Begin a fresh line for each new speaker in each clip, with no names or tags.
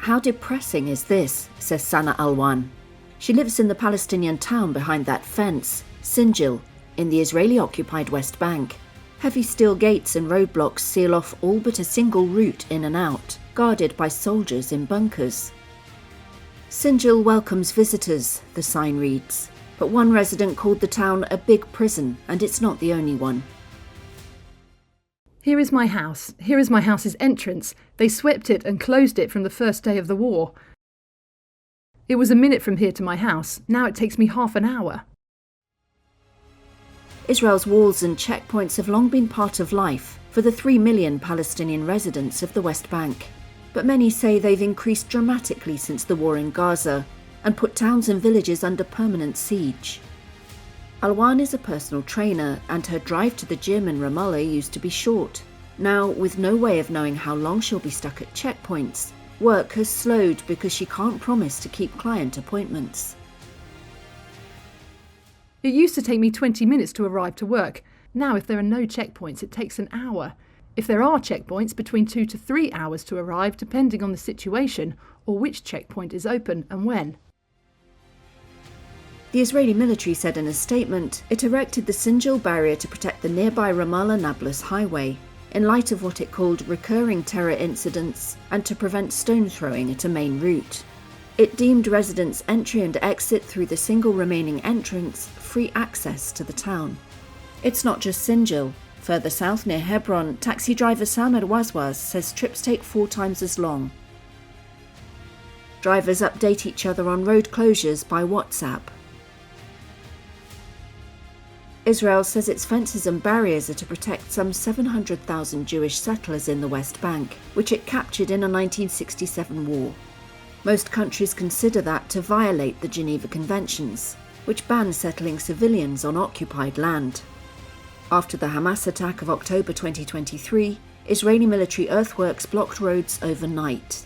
How depressing is this, says Sana Alwan. She lives in the Palestinian town behind that fence, Sinjil, in the Israeli-occupied West Bank. Heavy steel gates and roadblocks seal off all but a single route in and out, guarded by soldiers in bunkers. Sinjil welcomes visitors, the sign reads, but one resident called the town a big prison, and it's not the only one.
Here is my house. Here is my house's entrance. They swept it and closed it from the first day of the war. It was a minute from here to my house. Now it takes me half an hour.
Israel's walls and checkpoints have long been part of life for the 3 million Palestinian residents of the West Bank. But many say they've increased dramatically since the war in Gaza and put towns and villages under permanent siege. Alwan is a personal trainer, and her drive to the gym in Ramallah used to be short. Now, with no way of knowing how long she'll be stuck at checkpoints, work has slowed because she can't promise to keep client appointments.
It used to take me 20 minutes to arrive to work. Now, if there are no checkpoints, it takes an hour. If there are checkpoints, between 2 to 3 hours to arrive, depending on the situation or which checkpoint is open and when.
The Israeli military said in a statement it erected the Sinjil barrier to protect the nearby Ramallah-Nablus highway, in light of what it called recurring terror incidents and to prevent stone throwing at a main route. It deemed residents' entry and exit through the single remaining entrance free access to the town. It's not just Sinjil. Further south near Hebron, taxi driver Samer Wazwaz says trips take 4 times as long. Drivers update each other on road closures by WhatsApp. Israel says its fences and barriers are to protect some 700,000 Jewish settlers in the West Bank, which it captured in a 1967 war. Most countries consider that to violate the Geneva Conventions, which ban settling civilians on occupied land. After the Hamas attack of October 2023, Israeli military earthworks blocked roads overnight.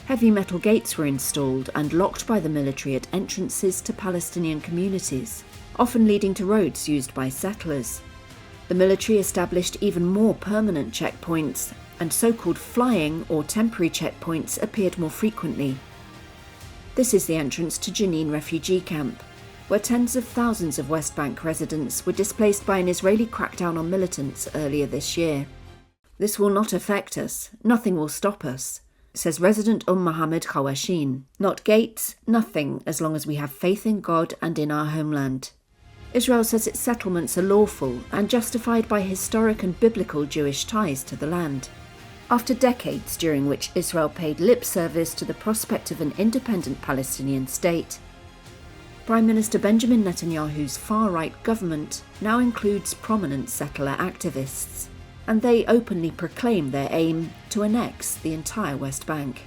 Heavy metal gates were installed and locked by the military at entrances to Palestinian communities, often leading to roads used by settlers. The military established even more permanent checkpoints, and so-called flying or temporary checkpoints appeared more frequently. This is the entrance to Jenin refugee camp, where tens of thousands of West Bank residents were displaced by an Israeli crackdown on militants earlier this year. "This will not affect us. Nothing will stop us," says resident Mohammed Khawashin. "Not gates, nothing, as long as we have faith in God and in our homeland." Israel says its settlements are lawful and justified by historic and biblical Jewish ties to the land. After decades during which Israel paid lip service to the prospect of an independent Palestinian state, Prime Minister Benjamin Netanyahu's far-right government now includes prominent settler activists, and they openly proclaim their aim to annex the entire West Bank.